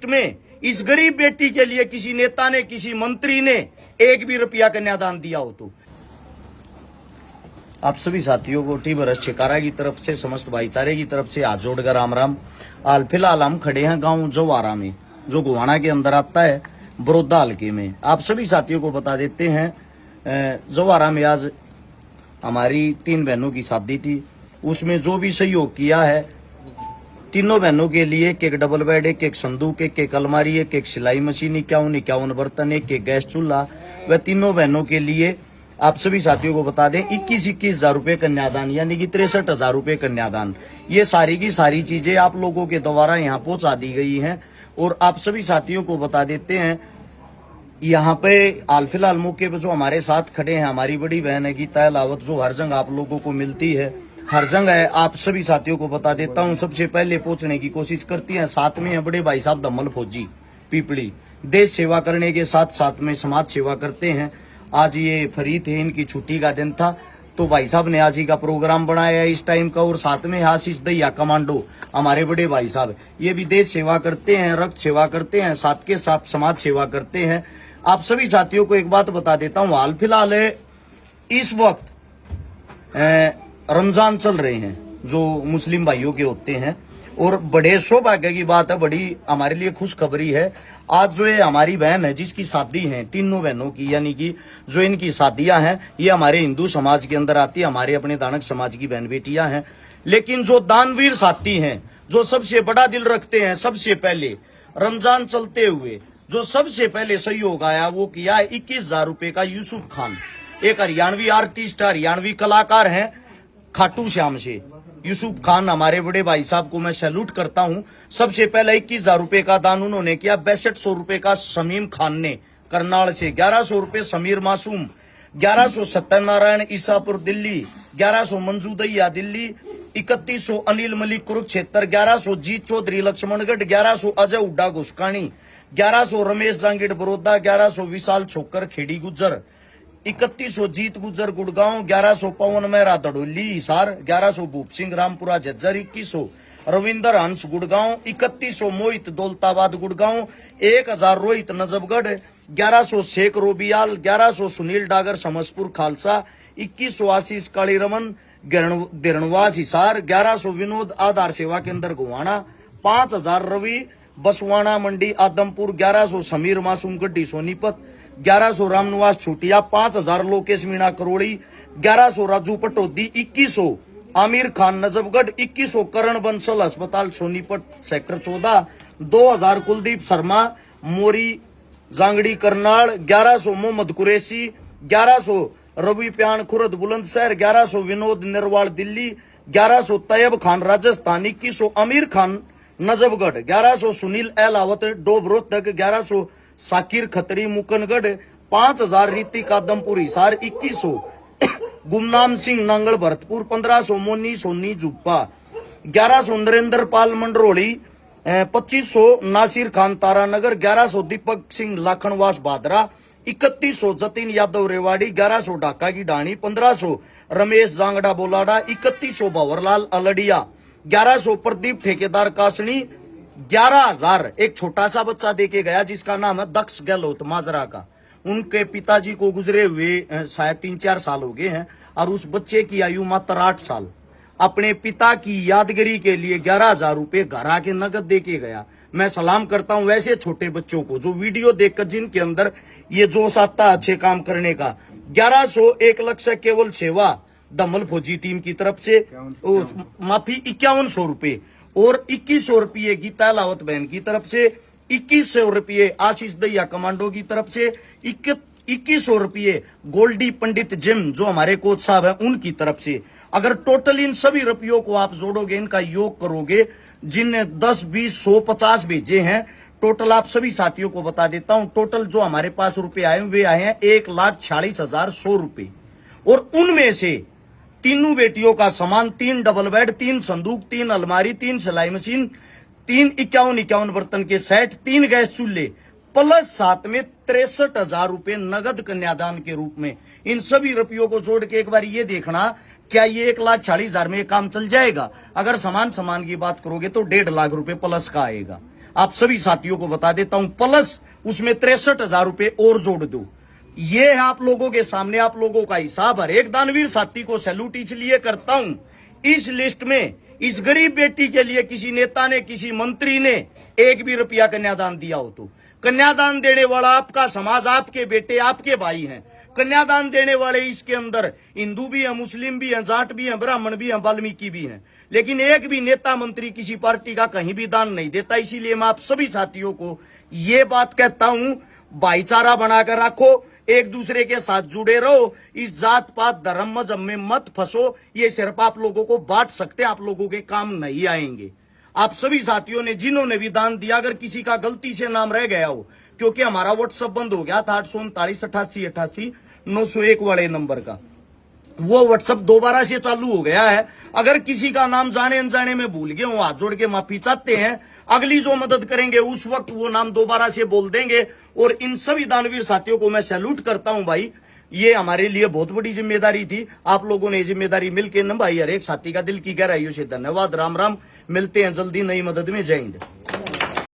में इस गरीब बेटी के लिए किसी नेता ने, किसी मंत्री ने एक भी रुपया कन्यादान दिया हो तो आप सभी साथियों को टी बरस छिकारा की तरफ से, समस्त भाईचारे की तरफ से हाथ जोड़कर राम राम। हाल फिलहाल हम खड़े हैं गांव जवारा में, जो गोवाना के अंदर आता है, बरोदा हल्के में। आप सभी साथियों को बता देते हैं, जवारा में आज हमारी 3 बहनों की शादी थी। उसमें जो भी सहयोग किया है, तीनों बहनों के लिए एक डबल बेड, एक संदूक, एक अलमारी, एक सिलाई मशीन, 51 बर्तन, एक गैस चूल्हा, वह तीनों बहनों के लिए आप सभी साथियों को बता दें 21 हजार रुपए कन्यादान, यानी कि 63,000 रुपए कन्यादान। ये सारी की सारी चीजें आप लोगों के द्वारा यहाँ पहुंचा दी गई हैं। और आप सभी साथियों को बता देते हैं, यहाँ पे हाल फिलहाल मौके पे जो हमारे साथ खड़े हैं, हमारी बड़ी बहन है गीता अलावत, जो हर जगह आप लोगों को मिलती है, हर जगह है। आप सभी साथियों को बता देता हूँ, सबसे पहले पहुंचने की कोशिश करती है। साथ में है बड़े भाई साहब दमल फौजी पीपड़ी, देश सेवा करने के साथ साथ में समाज सेवा करते हैं। आज ये फ्री थे, इनकी छुट्टी का दिन था, तो भाई साहब ने आज ही का प्रोग्राम बनाया है इस टाइम का। और साथ में आशीष दैया कमांडो, हमारे बड़े भाई साहब, ये भी देश सेवा करते हैं, रक्त सेवा करते हैं, साथ के साथ समाज सेवा करते हैं। आप सभी साथियों को एक बात बता देता हूँ, हाल फिलहाल इस वक्त रमजान चल रहे हैं, जो मुस्लिम भाइयों के होते हैं, और बड़े सौभाग्य की बात है, बड़ी हमारे लिए खुशखबरी है। आज जो ये हमारी बहन है, जिसकी शादी है, तीनों बहनों की, यानी कि जो इनकी शादियां हैं, ये हमारे हिंदू समाज के अंदर आती है, हमारे अपने दानक समाज की बहन बेटियां हैं। लेकिन जो दानवीर साथी हैं, जो सबसे बड़ा दिल रखते हैं, सबसे पहले रमजान चलते हुए जो सबसे पहले सहयोग आया, वो किया है 21,000 रुपए का यूसुफ खान, एक हरियाणवी आर्टिस्ट, हरियाणवी कलाकार हैं खाटू श्याम से। यूसुफ खान हमारे बड़े भाई साहब को मैं सैल्यूट करता हूं। सबसे पहले 21,000 रुपए का दान उन्होंने किया। 6200 रुपए का शमीम खान ने करनाल से, 1100 रुपए समीर मासूम, 1100 सत्यनारायण ईसापुर दिल्ली, 1100 मंजू दैया दिल्ली, 3100 अनिल मलिक कुरुक्षेत्र, 1100 जीत चौधरी लक्ष्मणगढ़, 1100 अजय उड्डा घुसकानी, 1100 रमेश जांगिड़ बड़ौदा, 1100 विशाल छोकर खेड़ी गुज्जर, 3100 जीत गुज्जर गुड़गांव, 1100 पवन मेहरा दड़ोली हिसार, 1100 भूप सिंह रामपुरा झज्जर, 2100 रविंदर हंस गुड़गांव, 3100 मोहित दौलताबाद गुड़गांव, 1000 रोहित नजबगढ़, 1100 शेख रोबियाल, 1100 सुनील डागर समसपुर खालसा, 2100 आशीष काली रमन दिरणवास हिसार, 1100 विनोद आधार सेवा केंद्र गोवाना, 5000 रवि बसवाना मंडी आदमपुर, 1100 समीर मासूम गड्डी सोनीपत, 1100 रामनिवास छुटिया, 5000 लोकेश मीणा करोड़ी, 1100 राजू पटोदी, 2100 आमिर खान नजबगढ़, 2100 करण बंसल अस्पताल सोनीपत सेक्टर 14, 2000 कुलदीप शर्मा मोरी जांगड़ी करनाल, 1100 मोहम्मद कुरैशी, 1100 रवि प्यान खुरद बुलंदशहर, 1100 विनोद निरवाल दिल्ली, 1100 तैयब खान राजस्थान, 2100 आमिर खान नजबगढ़, 1100 सुनील एलावत डोबरोहतक, 1100 साकिर खतरी मुकनगढ़, 5000 रीतिक आदमपुर हिसार, 2100 गुमनाम सिंह नांगल भरतपुर, 1500 मोनी सोनी जुप्पा, 1100 नरेंद्र पाल मंडरोली, 2500 नासिर खान तारानगर, 1100 दीपक सिंह लाखनवास भादरा, 3100 जतिन यादव रेवाड़ी, 1100 ढाका की ढाणी, 1500 रमेश जांगड़ा बोलाडा, 3100 भंवरलाल अलडिया, 1100 प्रदीप ठेकेदार कासनी, 11,000 एक छोटा सा बच्चा देके गया जिसका नाम है दक्ष गहलोत माजरा का। उनके पिताजी को गुजरे हुए शायद 3-4 साल हो गए हैं, और उस बच्चे की आयु मात्र 8 साल। अपने पिता की यादगिरी के लिए 11,000 रुपए घर आके नगद देके गया। मैं सलाम करता हूं वैसे छोटे बच्चों को, जो वीडियो देखकर जिनके अंदर ये जोश आता है अच्छे काम करने का। 1100 1 लाख से केवल सेवा दमल फौजी टीम की तरफ से, माफी 5100 रुपए, और 2100 रुपये गीता लावत बहन की तरफ से, 2100 रुपये आशीष दैया कमांडो की तरफ से, 2100 रुपये गोल्डी पंडित जिम जो हमारे कोच साहब हैं उनकी तरफ से। अगर टोटल इन सभी रुपयों को आप जोड़ोगे, इनका योग करोगे, जिनने 10, 20, 100, 50 भेजे हैं, टोटल आप सभी साथियों को बता देता हूं, टोटल जो हमारे पास रुपए आए वे आए हैं 1,46,100 रुपए। और उनमें से तीनों बेटियों का सामान, 3 डबल बेड, 3 संदूक, 3 अलमारी, 3 सिलाई मशीन, 3 51 बर्तन के सेट, 3 गैस चूल्हे, प्लस साथ में 63,000 रुपए नगद कन्यादान के रूप में। इन सभी रुपयों को जोड़ के एक बार ये देखना, क्या ये 1,40,000 में काम चल जाएगा? अगर समान की बात करोगे तो 1.5 लाख रुपए प्लस का आएगा। आप सभी साथियों को बता देता हूं, प्लस उसमें 63,000 रुपए और जोड़ दो। ये है आप लोगों के सामने आप लोगों का हिसाब। हर एक दानवीर साथी को सैल्यूट इसलिए करता हूं, इस लिस्ट में इस गरीब बेटी के लिए किसी नेता ने, किसी मंत्री ने एक भी रुपया कन्यादान दिया हो तो कन्यादान देने वाला आपका समाज, आपके बेटे, आपके भाई हैं। कन्यादान देने वाले इसके अंदर हिंदू भी हैं, मुस्लिम भी हैं, जाट भी हैं, ब्राह्मण भी हैं, वाल्मीकि भी हैं, लेकिन एक भी नेता मंत्री किसी पार्टी का कहीं भी दान नहीं देता। इसीलिए मैं आप सभी साथियों को ये बात कहता हूं, भाईचारा बनाकर रखो, एक दूसरे के साथ जुड़े रहो, इस जात पात धर्म मजहब में मत फंसो। ये सिर्फ आप लोगों को बांट सकते हैं, आप लोगों के काम नहीं आएंगे। आप सभी साथियों ने जिन्होंने भी दान दिया, अगर किसी का गलती से नाम रह गया हो, क्योंकि हमारा व्हाट्सएप बंद हो गया था 839888901 वाले नंबर का, वो व्हाट्सएप दोबारा से चालू हो गया है। अगर किसी का नाम जाने अनजाने में भूल गए हो, हाथ जोड़ के माफी चाहते हैं। अगली जो मदद करेंगे उस वक्त वो नाम दोबारा से बोल देंगे। और इन सभी दानवीर साथियों को मैं सैल्यूट करता हूं भाई, ये हमारे लिए बहुत बड़ी जिम्मेदारी थी। आप लोगों ने जिम्मेदारी मिलकर निभाई। हर एक साथी का दिल की गहराइयों से धन्यवाद। राम राम, मिलते हैं जल्दी नई मदद में। जय हिंद।